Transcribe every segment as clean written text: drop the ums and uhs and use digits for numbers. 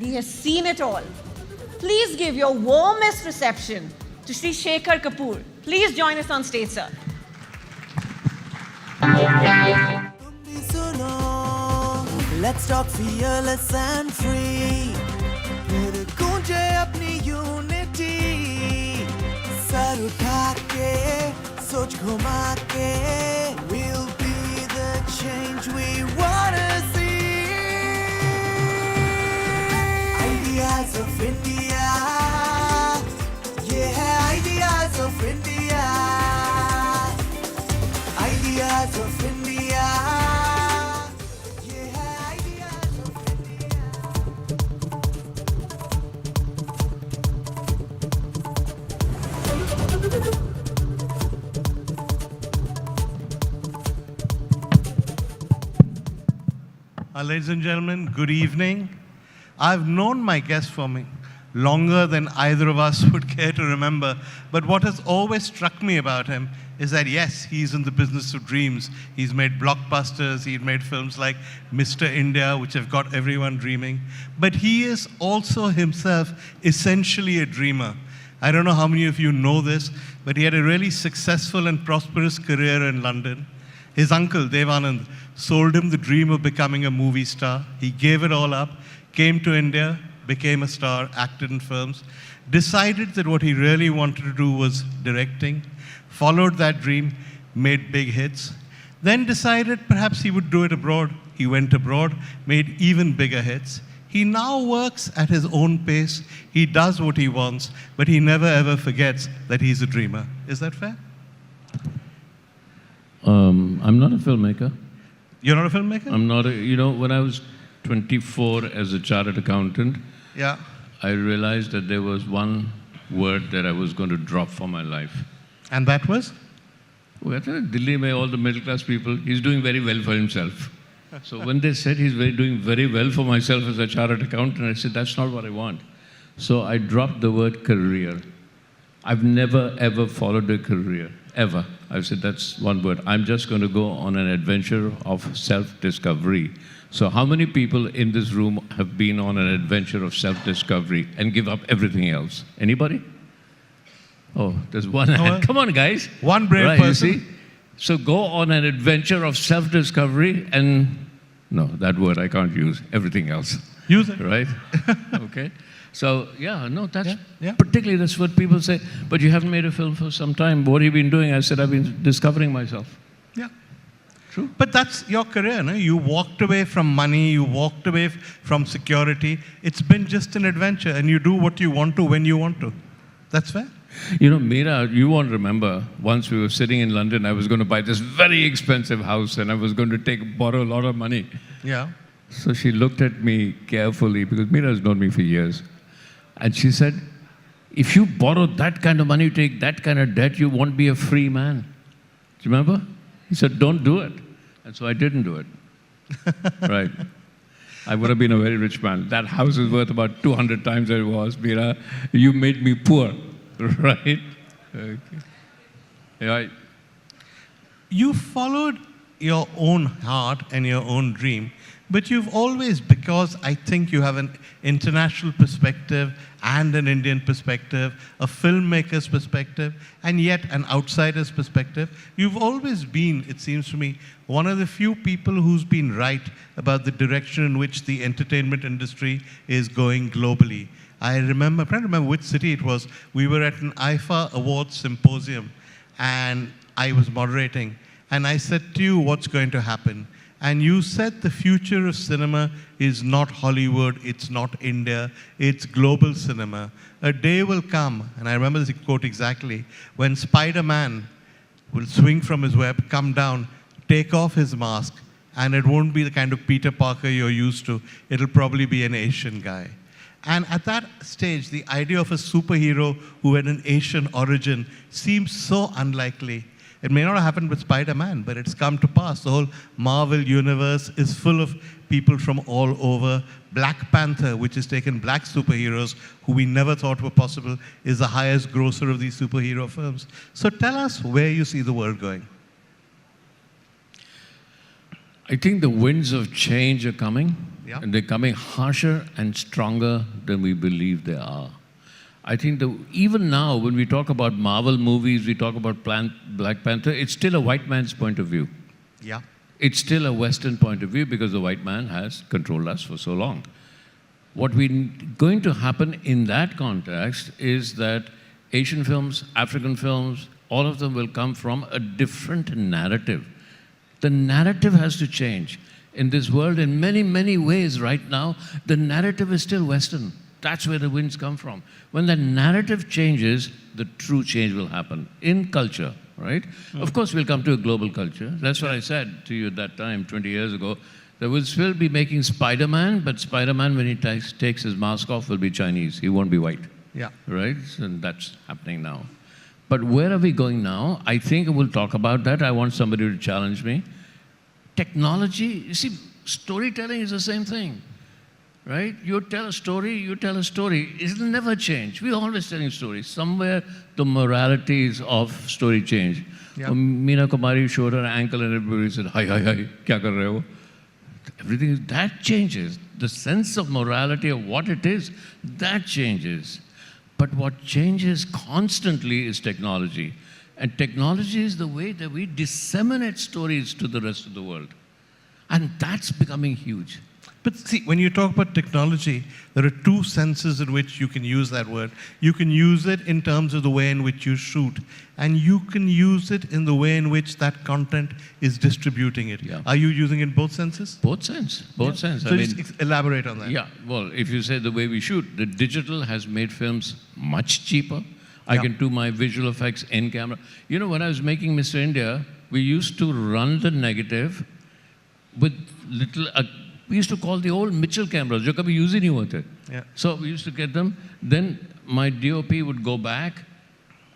He has seen it all. Please give your warmest reception to Shri Shekhar Kapur. Please join us on stage, sir. Let's talk fearless and free. मेरे गूंजे अपनी unity. Sir उठा के, सोच घुमा के. We'll be the change we wanna see. Ideas of India. Yeah, ideas of India. Ideas of India. Ladies and gentlemen, good evening. I've known my guest for longer than either of us would care to remember, but what has always struck me about him is that yes, he's in the business of dreams. He's made blockbusters, he's made films like Mr. India, which have got everyone dreaming, but he is also himself essentially a dreamer. I don't know how many of you know this, but he had a really successful and prosperous career in London. His uncle, Devanand, sold him the dream of becoming a movie star. He gave it all up, came to India, became a star, acted in films, decided that what he really wanted to do was directing, followed that dream, made big hits, then decided perhaps he would do it abroad. He went abroad, made even bigger hits. He now works at his own pace. He does what he wants, but he never ever forgets that he's a dreamer. Is that fair? I'm not a filmmaker. You're not a filmmaker? I'm not when I was 24 as a chartered accountant, Yeah. I realized that there was one word that I was going to drop from my life. And that was? Well, Delhi mein all the middle class people, he's doing very well for himself. So when they said he's doing very well for myself as a chartered accountant, I said, that's not what I want. So I dropped the word career. I've never ever followed a career, ever. I've said that's one word. I'm just going to go on an adventure of self-discovery. So how many people in this room have been on an adventure of self-discovery and give up everything else? Anybody? Oh, there's one hand. Come on, guys. One brave right, person. You see? So go on an adventure of self-discovery and, no, that word I can't use, everything else. Use it. Right? Okay. So, yeah, no, that's, Yeah. particularly that's what people say, but you haven't made a film for some time. What have you been doing? I said, I've been discovering myself. Yeah. True. But that's your career, no? You walked away from money, you walked away from security. It's been just an adventure, and you do what you want to when you want to. That's fair? You know, Meera, you won't remember, once we were sitting in London, I was going to buy this very expensive house, and I was going to borrow a lot of money. Yeah. So she looked at me carefully, because Meera has known me for years. And she said, if you borrow that kind of money, you take that kind of debt, you won't be a free man. Do you remember? He said, don't do it. And so I didn't do it. Right. I would have been a very rich man. That house is worth about 200 times what it was, Meera. You made me poor. Right? Okay. Yeah. You followed your own heart and your own dream, but you've always, because I think you have an international perspective and an Indian perspective, a filmmaker's perspective, and yet an outsider's perspective, you've always been, it seems to me, one of the few people who's been right about the direction in which the entertainment industry is going globally. I'm trying to remember which city it was. We were at an IFA Awards symposium, and I was moderating, and I said to you, what's going to happen? And you said the future of cinema is not Hollywood, it's not India, it's global cinema. A day will come, and I remember this quote exactly, when Spider-Man will swing from his web, come down, take off his mask, and it won't be the kind of Peter Parker you're used to. It'll probably be an Asian guy. And at that stage, the idea of a superhero who had an Asian origin seems so unlikely. It may not have happened with Spider-Man, but it's come to pass. The whole Marvel universe is full of people from all over. Black Panther, which has taken black superheroes who we never thought were possible, is the highest grosser of these superhero films. So tell us where you see the world going. I think the winds of change are coming. Yeah. And they're coming harsher and stronger than we believe they are. I think even now, when we talk about Marvel movies, we talk about Black Panther, it's still a white man's point of view. Yeah. It's still a Western point of view because the white man has controlled us for so long. What going to happen in that context is that Asian films, African films, all of them will come from a different narrative. The narrative has to change. In this world, in many, many ways right now, the narrative is still Western. That's where the winds come from. When the narrative changes, the true change will happen in culture, right? Of course, we'll come to a global culture. That's what I said to you at that time, 20 years ago. That we'll still be making Spider-Man, but Spider-Man, when he takes his mask off, will be Chinese. He won't be white. Yeah. Right? And that's happening now. But where are we going now? I think we'll talk about that. I want somebody to challenge me. Technology, you see, storytelling is the same thing. Right? You tell a story, it'll never change. We're always telling stories. Somewhere the moralities of story change. Yeah. Meena Kumari showed her ankle and everybody said, hi, kya kar rahe ho? Everything, that changes. The sense of morality of what it is, that changes. But what changes constantly is technology. And technology is the way that we disseminate stories to the rest of the world. And that's becoming huge. But see, when you talk about technology, there are two senses in which you can use that word. You can use it in terms of the way in which you shoot, and you can use it in the way in which that content is distributing it. Yeah. Are you using it in both senses? Both sense. So just elaborate on that. Yeah, well, if you say the way we shoot, the digital has made films much cheaper. I can do my visual effects in camera. You know, when I was making Mr. India, we used to run the negative with little... we used to call the old Mitchell cameras, जो कभी use ही नहीं होते. Yeah. So we used to get them. Then my DOP would go back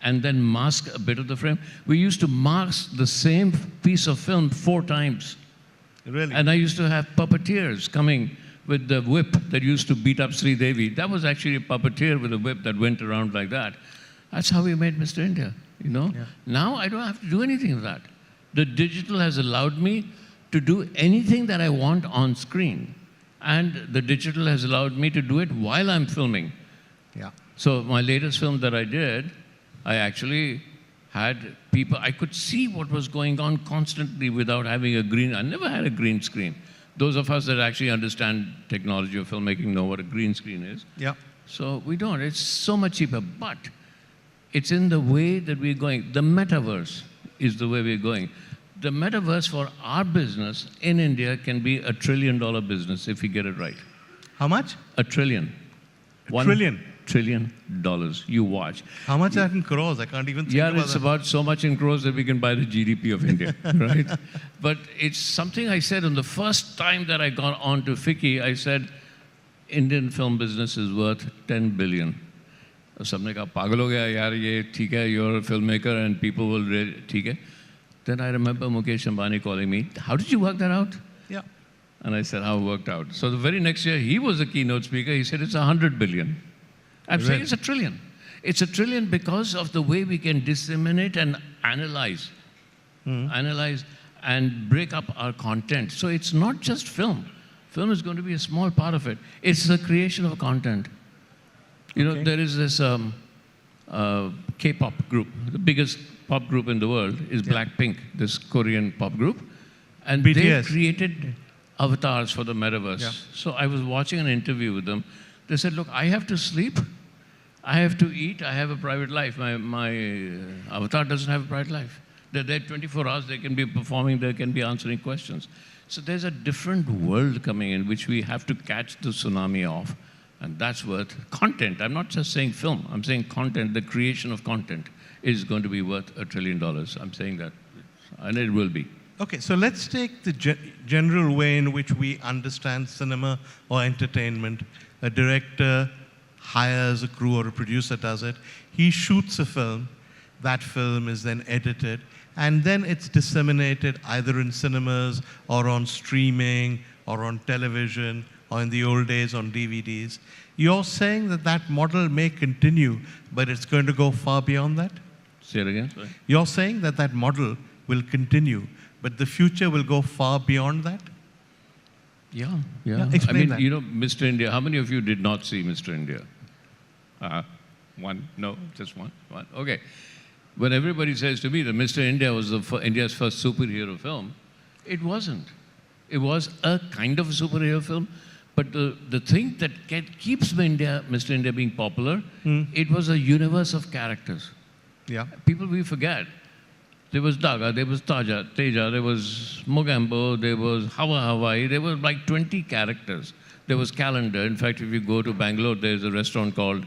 and then mask a bit of the frame. We used to mask the same piece of film 4 times. Really? And I used to have puppeteers coming with the whip that used to beat up Sri Devi. That was actually a puppeteer with a whip that went around like that. That's how we made Mr. India, you know? Yeah. Now I don't have to do anything of that. The digital has allowed me to do anything that I want on screen. And the digital has allowed me to do it while I'm filming. Yeah. So my latest film that I did, I actually had people, I could see what was going on constantly without having a green, I never had a green screen. Those of us that actually understand technology of filmmaking know what a green screen is. Yeah. So we don't, it's so much cheaper, but it's in the way that we're going. The metaverse is the way we're going. The metaverse for our business in India can be $1 trillion business if we get it right. How much? $1 trillion. $1 trillion? $1 trillion. You watch. How much is that in crores? I can't even think about Yeah, it's about so much in crores that we can buy the GDP of India, right? But it's something I said on the first time that I got on to FICCI, I said, Indian film business is worth 10 billion. सबने कहा पागल हो गया यार ये ठीक है, you're a filmmaker and people will really, ठीक है. Then I remember Mukesh Ambani calling me, how did you work that out? Yeah. And I said, how it worked out. So the very next year, he was a keynote speaker. He said, it's 100 billion. I'm saying it's $1 trillion. It's $1 trillion because of the way we can disseminate and analyze. Analyze and break up our content. So it's not just film. Film is going to be a small part of it. It's the creation of content. You know, there is this K-pop group. The biggest pop group in the world is Blackpink, this Korean pop group. And BTS. they created avatars for the metaverse. Yeah. So I was watching an interview with them. They said, look, I have to sleep, I have to eat, I have a private life. My avatar doesn't have a private life. They're there 24 hours, they can be performing, they can be answering questions. So there's a different world coming in which we have to catch the tsunami of. And that's worth content. I'm not just saying film, I'm saying content, the creation of content is going to be worth $1 trillion. I'm saying that, and it will be. Okay, so let's take the general way in which we understand cinema or entertainment. A director hires a crew or a producer does it. He shoots a film. That film is then edited. And then it's disseminated either in cinemas or on streaming or on television or in the old days on DVDs. You're saying that that model may continue, but it's going to go far beyond that? Say it again, sorry. You're saying that that model will continue, but the future will go far beyond that? Yeah. Yeah, I explain mean, that. you know, Mr. India, how many of you did not see Mr. India? One? No, just one? One. Okay. When everybody says to me that Mr. India was India's first superhero film, it wasn't. It was a kind of a superhero film, but the thing that keeps Mr. India being popular, it was a universe of characters. Yeah. People we forget. There was Daga, there was Teja, there was Mogambo, there was Hawaii, there were like 20 characters. There was Calendar. In fact, if you go to Bangalore, there's a restaurant called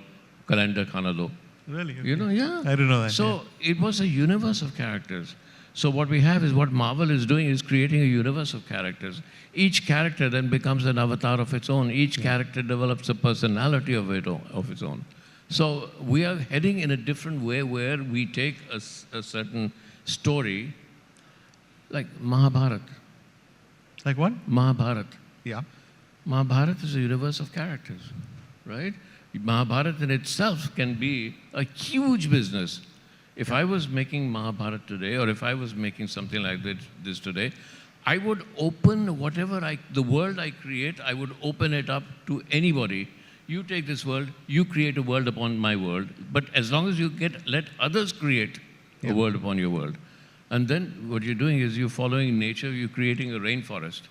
Calendar Khanalo. Really? Okay. You know, yeah. I didn't know that. So it was a universe of characters. So what we have is what Marvel is doing is creating a universe of characters. Each character then becomes an avatar of its own. Each character develops a personality of its own. So we are heading in a different way where we take a certain story, like Mahabharat. Like what? Mahabharat. Yeah. Mahabharat is a universe of characters, right? Mahabharat in itself can be a huge business. If I was making Mahabharat today, or if I was making something like this today, I would open the world I create, I would open it up to anybody. You take this world, you create a world upon my world, but as long as you let others create a world upon your world. And then what you're doing is you're following nature, you're creating a rainforest.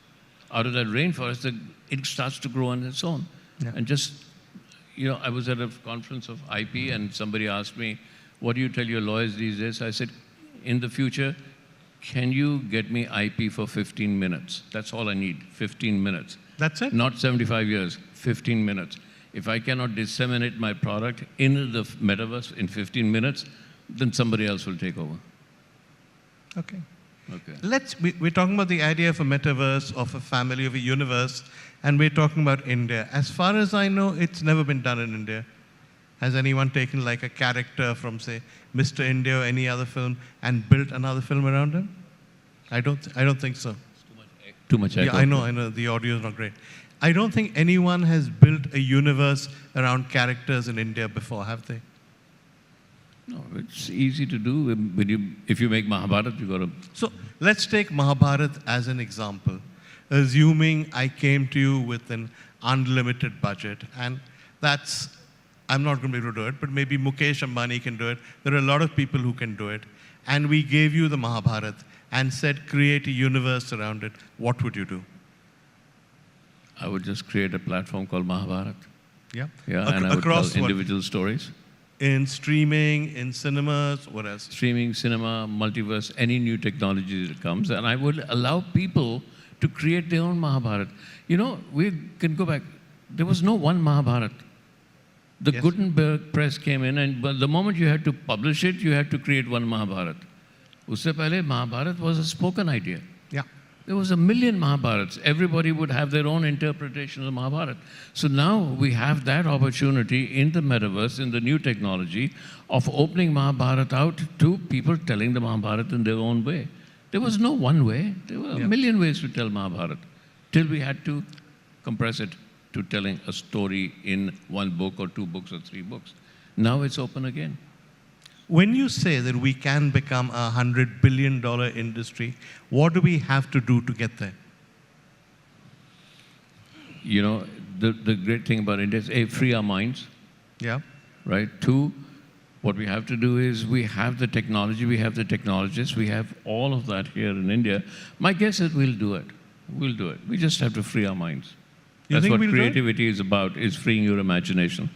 Out of that rainforest, it starts to grow on its own. Yeah. And just, you know, I was at a conference of IP and somebody asked me, what do you tell your lawyers these days? I said, in the future, can you get me IP for 15 minutes? That's all I need, 15 minutes. That's it? Not 75 years, 15 minutes. If I cannot disseminate my product in the metaverse in 15 minutes, then somebody else will take over. Okay. Okay. We're talking about the idea of a metaverse, of a family, of a universe, and we're talking about India. As far as I know, it's never been done in India. Has anyone taken like a character from, say, Mr. India or any other film and built another film around him? I don't think so. Too much echo. Yeah, I know, the audio is not great. I don't think anyone has built a universe around characters in India before, have they? No, it's easy to do. If you make Mahabharat, you got to... So let's take Mahabharat as an example. Assuming I came to you with an unlimited budget, and I'm not going to be able to do it, but maybe Mukesh Ambani can do it. There are a lot of people who can do it. And we gave you the Mahabharat and said, create a universe around it. What would you do? I would just create a platform called Mahabharat. Yeah? Yeah, and I would tell individual stories. In streaming, in cinemas, what else? Streaming, cinema, multiverse, any new technology that comes. And I would allow people to create their own Mahabharat. You know, we can go back. There was no one Mahabharat. The Gutenberg press came in, and the moment you had to publish it, you had to create one Mahabharat. Usse pehle, Mahabharat was a spoken idea. Yeah. There was a million Mahabharats. Everybody would have their own interpretation of Mahabharat. So now we have that opportunity in the metaverse, in the new technology, of opening Mahabharat out to people telling the Mahabharat in their own way. There was no one way. There were a million ways to tell Mahabharat, till we had to compress it to telling a story in one book or two books or three books. Now it's open again. When you say that we can become a $100 billion industry, what do we have to do to get there? You know, the great thing about India is, A, free our minds. Yeah. Right? Two, what we have to do is we have the technology, we have the technologists, we have all of that here in India. My guess is we'll do it. We'll do it. We just have to free our minds. That's what creativity is about, is freeing your imagination.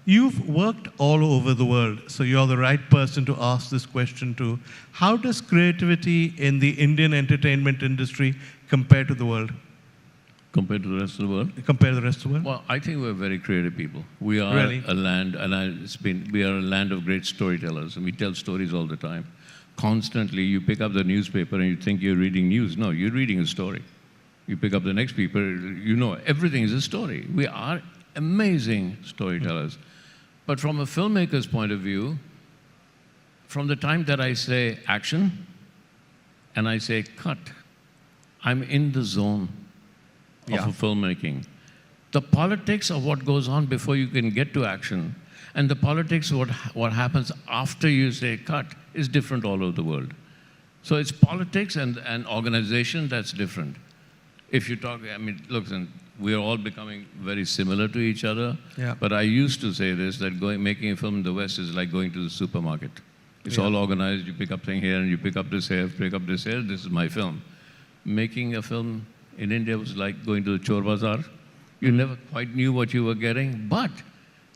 You've worked all over the world, so you're the right person to ask this question to. How does creativity in the Indian entertainment industry compare to the world? Compared to the rest of the world? Compare to the rest of the world? Well, I think we're very creative people. We are a land, and we are a land of great storytellers, and we tell stories all the time. Constantly, you pick up the newspaper and you think you're reading news. No, you're reading a story. You pick up the next paper, you know, everything is a story. We are amazing storytellers. But from a filmmaker's point of view, from the time that I say action and I say cut, I'm in the zone of a filmmaking. The politics of what goes on before you can get to action and the politics of what happens after you say cut is different all over the world. So it's politics and organization that's different. if you talk, I mean, look, we are all becoming very similar to each other. Yeah. But I used to say this, that making a film in the West is like going to the supermarket. It's all organized. You pick up thing here, and you pick up this here, pick up this here. This is my film. Making a film in India was like going to the Chor Bazaar. You never quite knew what you were getting, but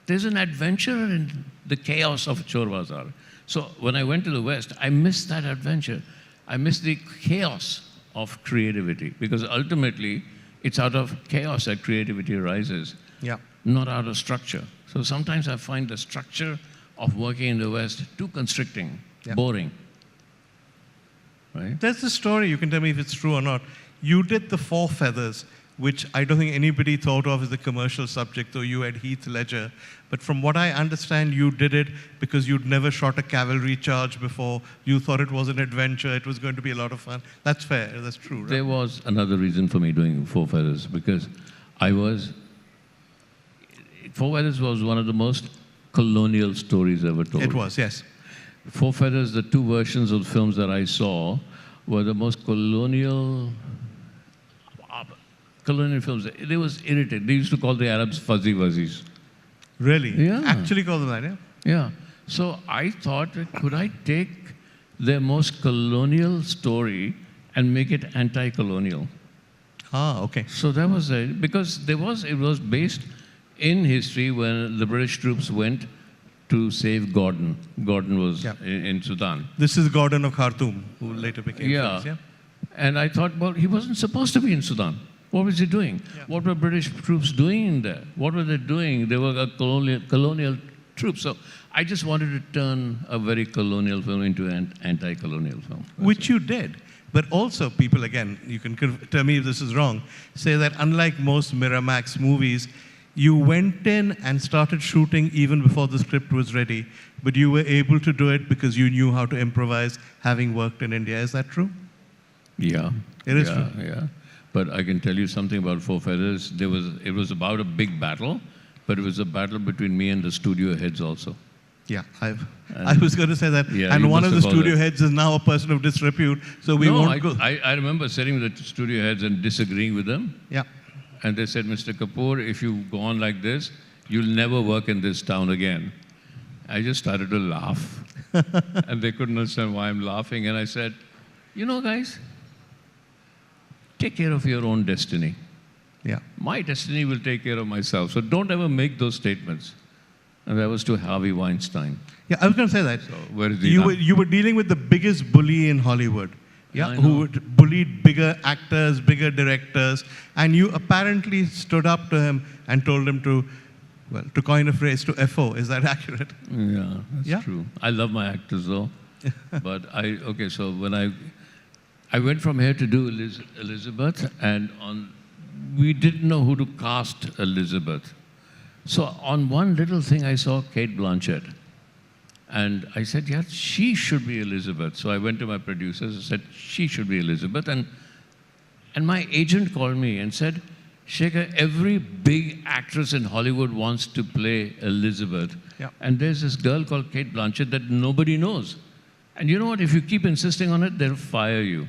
there's an adventure in the chaos of Chor Bazaar. So when I went to the West, I missed that adventure. I missed the chaos of creativity, because ultimately, it's out of chaos that creativity arises, Yeah. not out of structure. So sometimes I find the structure of working in the West too constricting, boring. Right? There's this story, you can tell me if it's true or not. You did The Four Feathers, which I don't think anybody thought of as a commercial subject, though you had Heath Ledger. But from what I understand, you did it because you'd never shot a cavalry charge before. You thought it was an adventure, it was going to be a lot of fun. That's fair, that's true, right? There was another reason for me doing Four Feathers, because Four Feathers was one of the most colonial stories ever told. It was, yes. Four Feathers, the two versions of films that I saw, were the most colonial films. They was irritated. They used to call the Arabs fuzzy wuzzies. Really? Yeah. Actually call them that, yeah? Yeah. So I thought, could I take their most colonial story and make it anti-colonial? Ah, okay. So that was it. Because it was based in history when the British troops went to save Gordon. Gordon was in Sudan. This is Gordon of Khartoum, who later became famous, yeah? And I thought, well, he wasn't supposed to be in Sudan. What was he doing? Yeah. What were British troops doing in there? What were they doing? They were a colonial troops. So I just wanted to turn a very colonial film into an anti-colonial film. Which you did. But also, people, again, you can tell me if this is wrong, say that unlike most Miramax movies, you went in and started shooting even before the script was ready, but you were able to do it because you knew how to improvise, having worked in India. Is that true? Yeah. It is true. Yeah. But I can tell you something about Four Feathers. It was about a big battle, but it was a battle between me and the studio heads also. Yeah, I was going to say that. Yeah, and one of the studio heads is now a person of disrepute, so we won't go. I remember sitting with the studio heads and disagreeing with them. Yeah. And they said, Mr. Kapur, if you go on like this, you'll never work in this town again. I just started to laugh. And they couldn't understand why I'm laughing. And I said, you know, guys, take care of your own destiny. Yeah. My destiny will take care of myself. So don't ever make those statements. And that was to Harvey Weinstein. Yeah, I was going to say that. So where is he now? You were dealing with the biggest bully in Hollywood. Yeah, I know. who bullied bigger actors, bigger directors, and you apparently stood up to him and told him to coin a phrase, to FO. Is that accurate? Yeah, that's true. I love my actors though. But so when I went from here to do Elizabeth, and we didn't know who to cast Elizabeth. So on one little thing I saw Kate Blanchett. And I said, yeah, she should be Elizabeth. So I went to my producers and said, she should be Elizabeth. And my agent called me and said, Shekhar, every big actress in Hollywood wants to play Elizabeth. Yeah. And there's this girl called Kate Blanchett that nobody knows. And you know what? If you keep insisting on it, they'll fire you.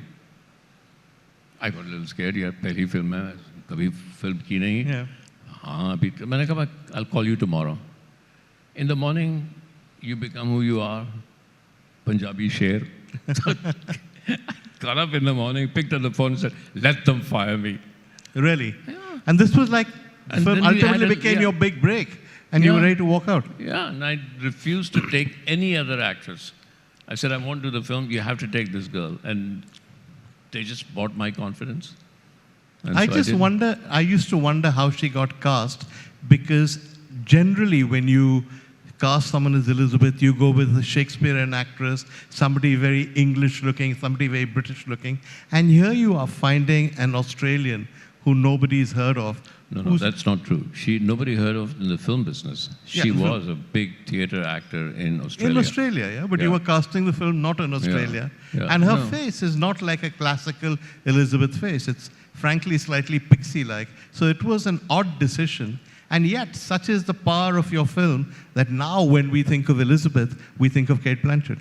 I got a little scared. Yeah, pehli film hai, kabhi film ki nahi. Yeah. Haan, maine kaha, I'll call you tomorrow. In the morning, you become who you are, Punjabi sher. Got up in the morning, picked up the phone and said, let them fire me. Really? Yeah. And this was like, And film then we ultimately had became your big break, and you were ready to walk out. Yeah, and I refused to take any other actress. I said, I won't do the film, you have to take this girl. And they just bought my confidence. And I used to wonder how she got cast, because generally when you cast someone as Elizabeth, you go with a Shakespearean actress, somebody very English looking, somebody very British looking. And here you are finding an Australian who nobody's heard of. No, that's not true. Nobody heard of in the film business. She was a big theatre actor in Australia. In Australia, yeah. But you were casting the film not in Australia. Yeah. And her face is not like a classical Elizabeth face. It's frankly slightly pixie-like. So it was an odd decision. And yet, such is the power of your film that now when we think of Elizabeth, we think of Kate Blanchett.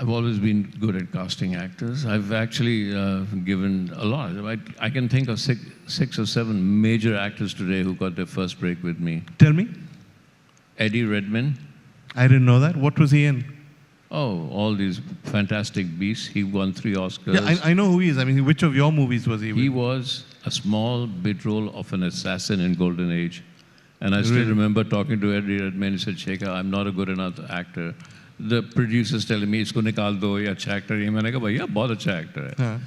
I've always been good at casting actors. I've actually given a lot. I can think of six or seven major actors today who got their first break with me. Tell me. Eddie Redmayne. I didn't know that. What was he in? Oh, all these fantastic beasts. He won 3 Oscars. Yeah, I know who he is. I mean, which of your movies was he with? He was a small bit role of an assassin in Golden Age. And I still remember talking to Eddie Redmayne. He said, Shekhar, I'm not a good enough actor. The producer's telling me, isko nikal do, ye acha actor hai. Maine kaha, bhaiya, bahut acha actor hai.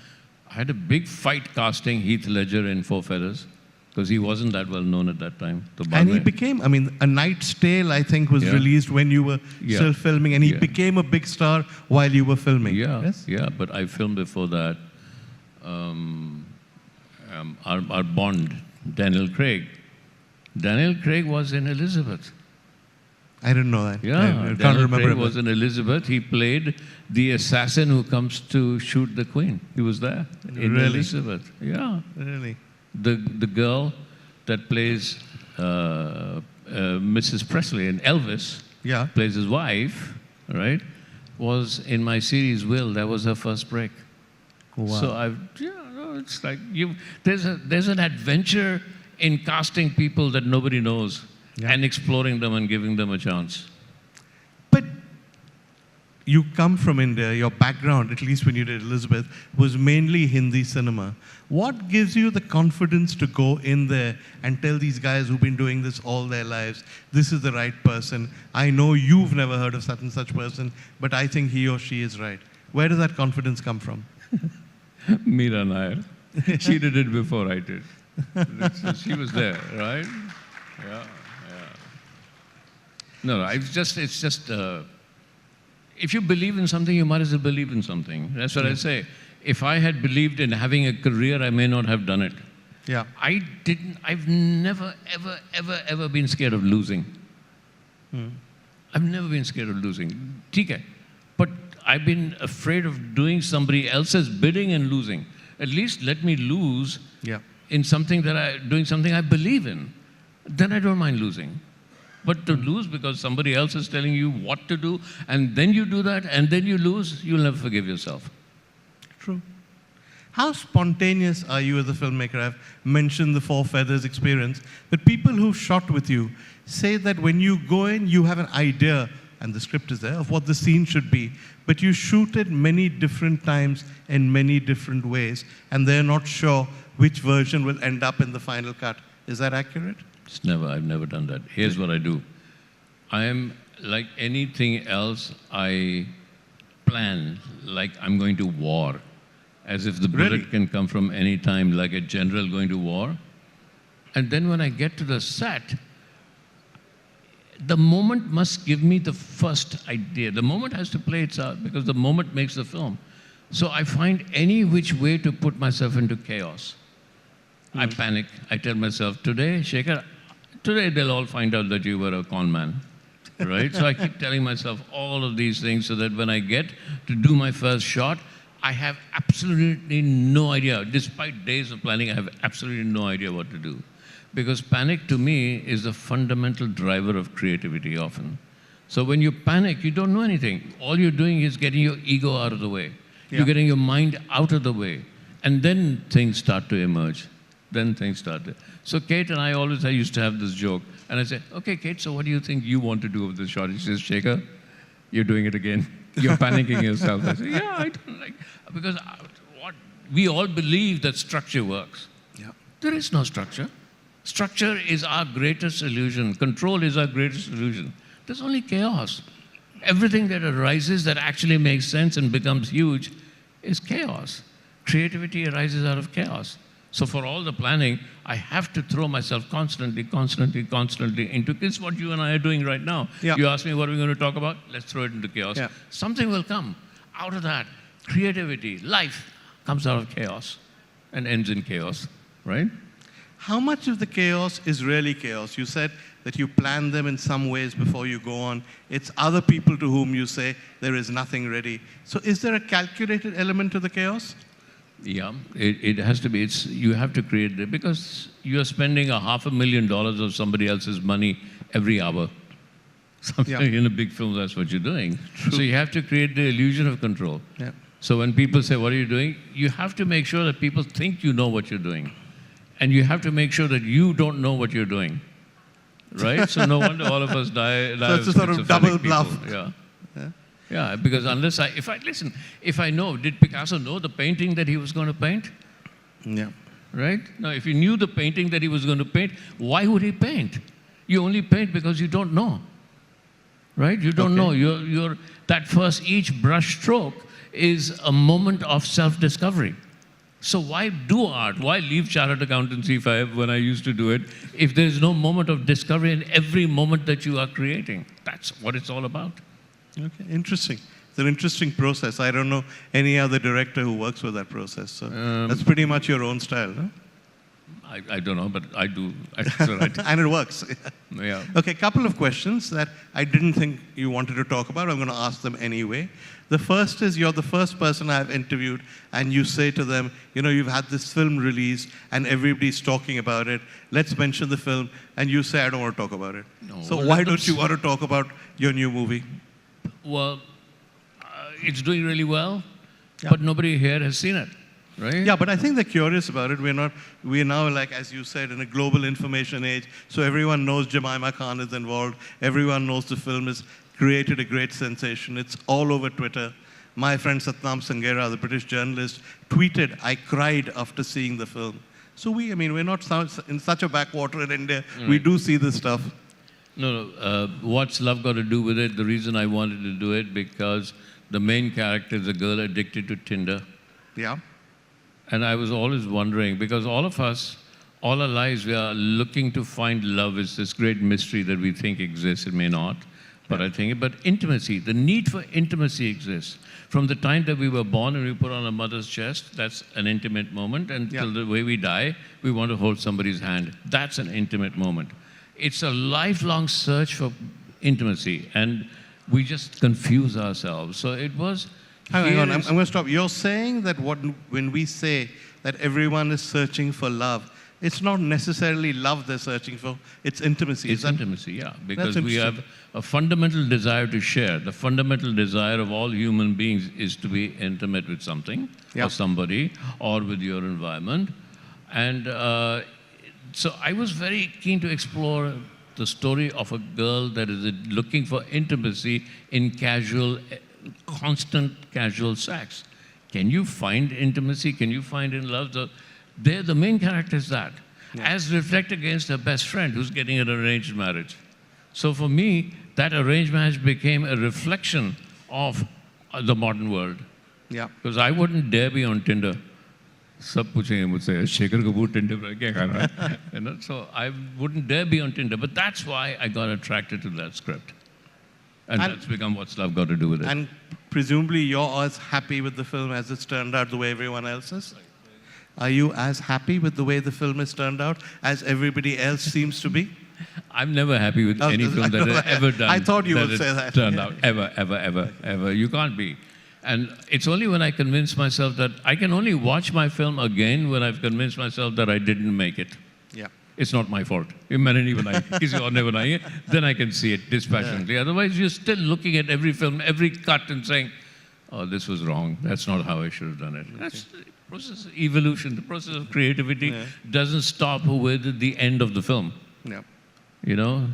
I had a big fight casting Heath Ledger in Four Feathers, because he wasn't that well known at that time. And he became, I mean, A Knight's Tale, I think, was released when you were still filming, and he became a big star while you were filming. Yeah, but I filmed before that. Our Bond, Daniel Craig. Daniel Craig was in Elizabeth. I didn't know that. Yeah, I can't Daniel remember. Craig was in Elizabeth. He played the assassin who comes to shoot the Queen. He was there in Elizabeth. Yeah. Really? The girl that plays Mrs. Presley in Elvis, plays his wife, right, was in my series Will. That was her first break. Wow. So it's like there's an adventure in casting people that nobody knows and exploring them and giving them a chance. But you come from India, your background, at least when you did Elizabeth, was mainly Hindi cinema. What gives you the confidence to go in there and tell these guys who've been doing this all their lives, this is the right person? I know you've never heard of such and such person, but I think he or she is right. Where does that confidence come from? Meera Nair. She did it before I did. She was there, right? Yeah. No, it's just, if you believe in something, you might as well believe in something. That's what I say. If I had believed in having a career, I may not have done it. Yeah. I've never, ever been scared of losing. I've never been scared of losing. ठीक है. But I've been afraid of doing somebody else's bidding and losing. At least let me lose in something doing something I believe in. Then I don't mind losing. But to lose because somebody else is telling you what to do, and then you do that, and then you lose, you'll never forgive yourself. True. How spontaneous are you as a filmmaker? I've mentioned the Four Feathers experience, but people who shot with you say that when you go in, you have an idea, and the script is there, of what the scene should be, but you shoot it many different times in many different ways, and they're not sure which version will end up in the final cut. Is that accurate? I've never done that. Here's what I do. I am like anything else, I plan like I'm going to war, as if the bullet can come from any time, like a general going to war. And then when I get to the set, the moment must give me the first idea. The moment has to play itself, because the moment makes the film. So I find any which way to put myself into chaos. I panic. I tell myself, today, Shekhar, today they'll all find out that you were a con man, right? So I keep telling myself all of these things so that when I get to do my first shot, I have absolutely no idea. Despite days of planning, I have absolutely no idea what to do. Because panic to me is the fundamental driver of creativity often. So when you panic, you don't know anything. All you're doing is getting your ego out of the way. You're getting your mind out of the way. And then things start to emerge. So Kate and I used to have this joke. And I said, okay, Kate, so what do you think you want to do with this shot? She says, Shekhar, you're doing it again. You're panicking yourself. I said, yeah, I don't like, because we all believe that structure works. Yeah. There is no structure. Structure is our greatest illusion. Control is our greatest illusion. There's only chaos. Everything that arises that actually makes sense and becomes huge is chaos. Creativity arises out of chaos. So for all the planning, I have to throw myself constantly into, it's what you and I are doing right now. Yeah. You ask me what are we going to talk about? Let's throw it into chaos. Yeah. Something will come out of that. Creativity, life comes out of chaos and ends in chaos, right? How much of the chaos is really chaos? You said that you plan them in some ways before you go on. It's other people to whom you say there is nothing ready. So is there a calculated element to the chaos? Yeah, it has to be. You have to create it because you are spending $500,000 of somebody else's money every hour. Sometimes in a big film, that's what you're doing. So you have to create the illusion of control. Yeah. So when people say, what are you doing? You have to make sure that people think you know what you're doing. And you have to make sure that you don't know what you're doing. Right? So no wonder all of us die So it's a of sort of schizophrenic double people. bluff. Yeah. Yeah, because if I know, did Picasso know the painting that he was going to paint? Yeah. Right? Now, if he knew the painting that he was going to paint, why would he paint? You only paint because you don't know. Right? You don't know. That first, each brush stroke is a moment of self-discovery. So why do art? Why leave chartered accountancy when I used to do it, if there's no moment of discovery in every moment that you are creating? That's what it's all about. Okay, interesting. It's an interesting process. I don't know any other director who works with that process. So that's pretty much your own style, no? I don't know, but I do. So And it works. yeah. Okay, a couple of questions that I didn't think you wanted to talk about. I'm going to ask them anyway. The first is, you're the first person I've interviewed, and you say to them, you know, you've had this film release, and everybody's talking about it. Let's mention the film. And you say, I don't want to talk about it. No, So well, why don't you want to talk about your new movie? Well, it's doing really well, but nobody here has seen it, right? Yeah, but I think they're curious about it. We're now, like, as you said, in a global information age, so everyone knows Jemima Khan is involved. Everyone knows the film has created a great sensation. It's all over Twitter. My friend Satnam Sanghera, the British journalist, tweeted, I cried after seeing the film. So we're not in such a backwater in India. Right. We do see this stuff. No. What's love got to do with it? The reason I wanted to do it, because the main character is a girl addicted to Tinder. Yeah. And I was always wondering, because all of us, all our lives, we are looking to find love. It's this great mystery that we think exists. It may not, but but intimacy, the need for intimacy exists. From the time that we were born and we put on a mother's chest, that's an intimate moment. And till the way we die, we want to hold somebody's hand. That's an intimate moment. It's a lifelong search for intimacy, and we just confuse ourselves. So it was... Hang on, I'm going to stop. You're saying that when we say that everyone is searching for love, it's not necessarily love they're searching for, it's intimacy. It's intimacy, yeah. Because we have a fundamental desire to share. The fundamental desire of all human beings is to be intimate with something, or somebody, or with your environment. And so I was very keen to explore the story of a girl that is looking for intimacy in constant casual sex. Can you find intimacy? Can you find in love? The main character is that, as reflected against her best friend who's getting an arranged marriage. So for me, that arranged marriage became a reflection of the modern world. Yeah. Because I wouldn't dare be on Tinder. सब पूछेंगे मुझसे Shekhar Kapoor Tinder पर क्या कर रहा है? So I wouldn't dare be on Tinder. But that's why I got attracted to that script. And that's become What's Love Got to Do with it. And presumably you're as happy with the film as it's turned out the way everyone else is? Are you as happy with the way the film has turned out as everybody else seems to be? I'm never happy with any film that I've ever done. I thought you would say that. Turned out. Ever. You can't be. And it's only when I convince myself that I can only watch my film again when I've convinced myself that I didn't make it. Yeah. It's not my fault. Then I can see it dispassionately. Otherwise, you're still looking at every film, every cut, and saying, oh, this was wrong. That's not how I should have done it. That's the process of evolution. The process of creativity doesn't stop with the end of the film. Yeah. You know?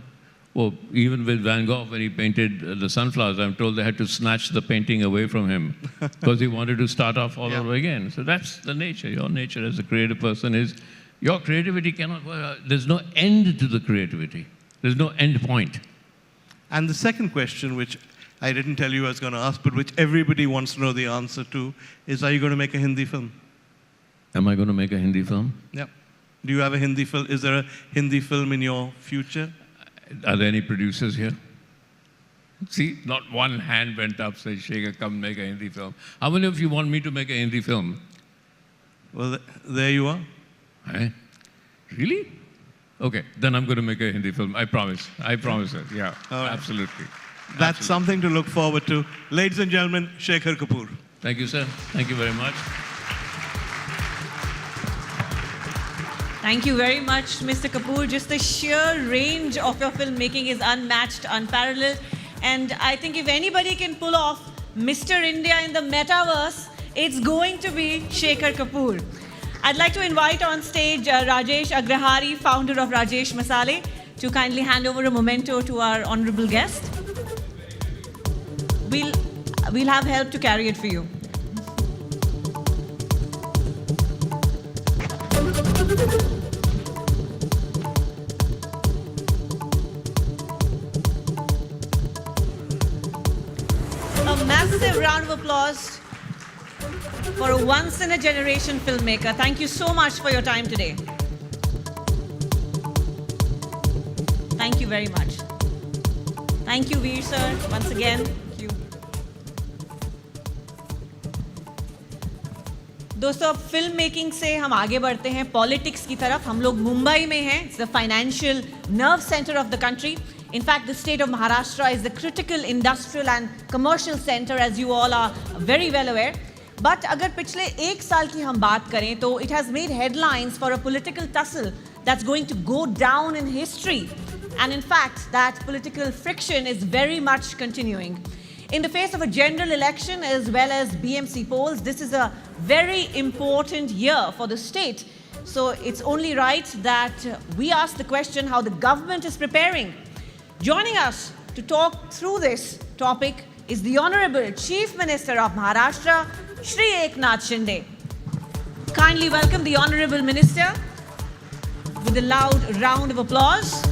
Well, even with Van Gogh, when he painted the sunflowers, I'm told they had to snatch the painting away from him because he wanted to start off all over again. So that's the nature. Your nature as a creative person is, your creativity cannot, there's no end to the creativity. There's no end point. And the second question, which I didn't tell you I was going to ask, but which everybody wants to know the answer to, is, are you going to make a Hindi film? Am I going to make a Hindi film? Yeah. Do you have a Hindi film? Is there a Hindi film in your future? Are there any producers here? See, not one hand went up, said, Shekhar, come make a Hindi film. How many of you want me to make a Hindi film? Well, there you are. Eh? Really? Okay, then I'm going to make a Hindi film. I promise. I promise it. Yeah, absolutely. That's something to look forward to. Ladies and gentlemen, Shekhar Kapur. Thank you, sir. Thank you very much. Thank you very much, Mr. Kapur. Just the sheer range of your filmmaking is unmatched, unparalleled. And I think if anybody can pull off Mr. India in the metaverse, it's going to be Shekhar Kapur. I'd like to invite on stage Rajesh Agrahari, founder of Rajesh Masale, to kindly hand over a memento to our honorable guest. We'll have help to carry it for you. A massive round of applause for a once-in-a-generation filmmaker. Thank you so much for your time today. Thank you very much. Thank you, Veer sir, once again. Thank you. दोस्तों अब film making से हम आगे बढ़ते हैं politics की तरफ. हम लोग मुंबई में हैं. It's the financial nerve center of the country. In fact, the state of Maharashtra is the critical industrial and commercial center, as you all are very well aware. But अगर पिछले एक साल की हम बात करें तो it has made headlines for a political tussle that's going to go down in history. And in fact, that political friction is very much continuing. In the face of a general election as well as BMC polls, this is a very important year for the state. So it's only right that we ask the question how the government is preparing. Joining us to talk through this topic is the Honorable Chief Minister of Maharashtra, Shri Eknath Shinde. Kindly welcome the Honorable Minister with a loud round of applause.